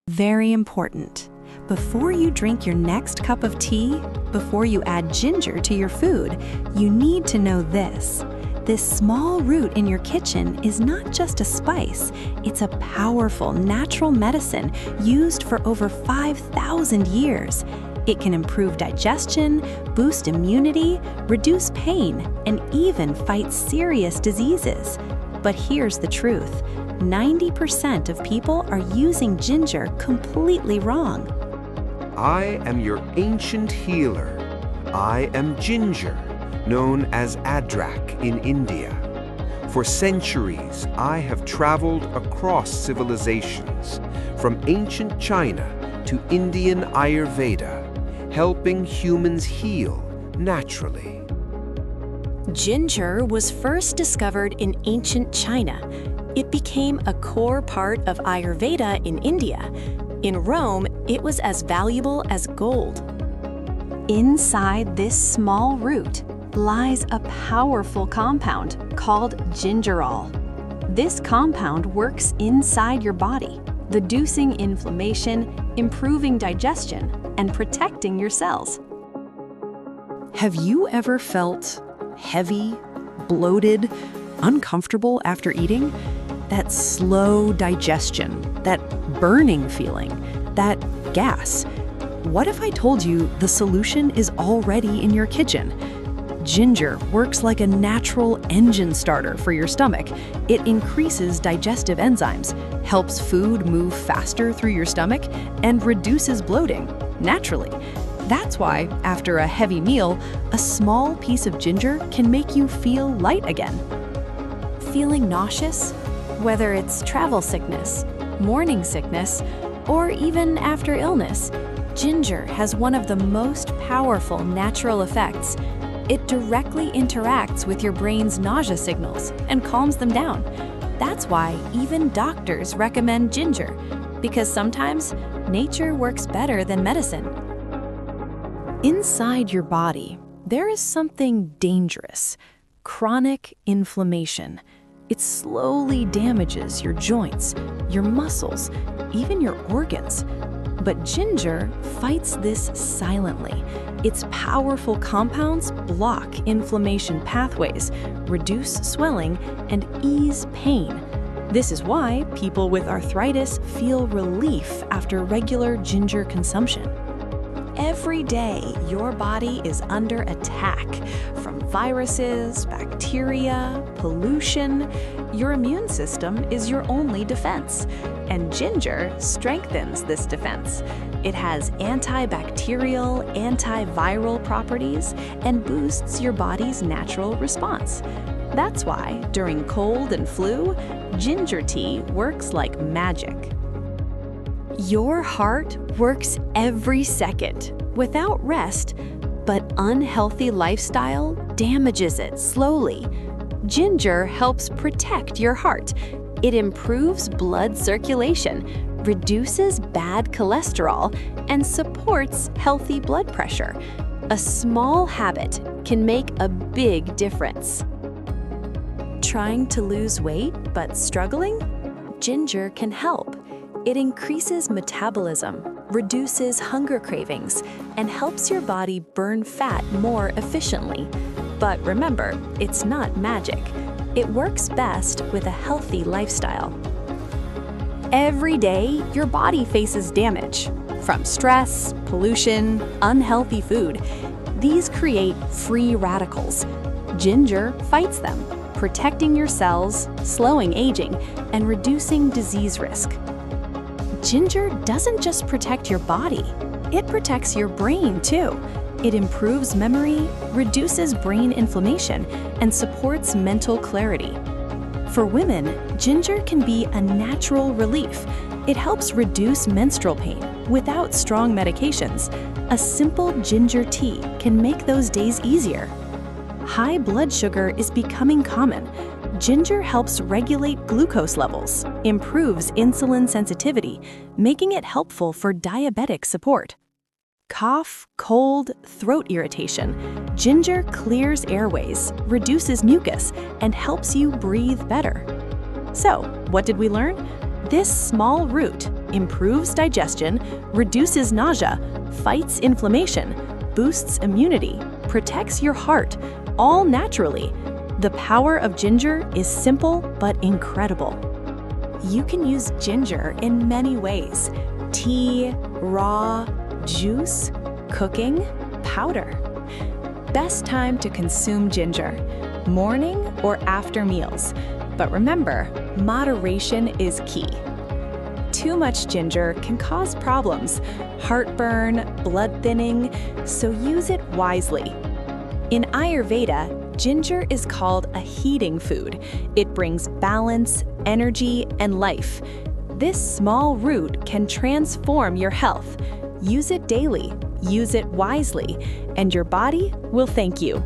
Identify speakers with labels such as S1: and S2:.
S1: Very important. Before you drink your next cup of tea, before you add ginger to your food, you need to know this. This small root in your kitchen is not just a spice, it's a powerful natural medicine used for over 5,000 years. It can improve digestion, boost immunity, reduce pain, and even fight serious diseases. But here's the truth. 90% of people are using ginger completely wrong.
S2: I am your ancient healer. I am ginger, known as Adrak in India. For centuries, I have traveled across civilizations, from ancient China to Indian Ayurveda, helping humans heal naturally.
S3: Ginger was first discovered in ancient China. It became a core part of Ayurveda in India. In Rome, it was as valuable as gold.
S1: Inside this small root lies a powerful compound called gingerol. This compound works inside your body, reducing inflammation, improving digestion, and protecting your cells.
S4: Have you ever felt heavy, bloated, uncomfortable after eating? That slow digestion, that burning feeling, that gas. What if I told you the solution is already in your kitchen? Ginger works like a natural engine starter for your stomach. It increases digestive enzymes, helps food move faster through your stomach, and reduces bloating naturally. That's why, after a heavy meal, a small piece of ginger can make you feel light again.
S3: Feeling nauseous? Whether it's travel sickness, morning sickness, or even after illness, ginger has one of the most powerful natural effects. It directly interacts with your brain's nausea signals and calms them down. That's why even doctors recommend ginger, because sometimes nature works better than medicine.
S4: Inside your body, there is something dangerous: chronic inflammation. It slowly damages your joints, your muscles, even your organs. But ginger fights this silently. Its powerful compounds block inflammation pathways, reduce swelling, and ease pain. This is why people with arthritis feel relief after regular ginger consumption.
S3: Every day, your body is under attack from viruses, bacteria, pollution. Your immune system is your only defense, and ginger strengthens this defense. It has antibacterial, antiviral properties and boosts your body's natural response. That's why, during cold and flu, ginger tea works like magic.
S1: Your heart works every second without rest, but unhealthy lifestyle damages it slowly. Ginger helps protect your heart. It improves blood circulation, reduces bad cholesterol, and supports healthy blood pressure. A small habit can make a big difference.
S3: Trying to lose weight but struggling? Ginger can help. It increases metabolism, reduces hunger cravings, and helps your body burn fat more efficiently. But remember, it's not magic. It works best with a healthy lifestyle.
S1: Every day, your body faces damage from stress, pollution, unhealthy food. These create free radicals. Ginger fights them, protecting your cells, slowing aging, and reducing disease risk. Ginger doesn't just protect your body, it protects your brain too. It improves memory, reduces brain inflammation, and supports mental clarity. For women, ginger can be a natural relief. It helps reduce menstrual pain without strong medications. A simple ginger tea can make those days easier. High blood sugar is becoming common. Ginger helps regulate glucose levels, improves insulin sensitivity, making it helpful for diabetic support. Cough, cold, throat irritation. Ginger clears airways, reduces mucus, and helps you breathe better. So, what did we learn?
S3: This small root improves digestion, reduces nausea, fights inflammation, boosts immunity, protects your heart, all naturally. The power of ginger is simple but incredible. You can use ginger in many ways: tea, raw, juice, cooking, powder. Best time to consume ginger: morning or after meals. But remember, moderation is key. Too much ginger can cause problems: heartburn, blood thinning, so use it wisely. In Ayurveda, ginger is called a heating food. It brings balance, energy, and life. This small root can transform your health. Use it daily, use it wisely, and your body will thank you.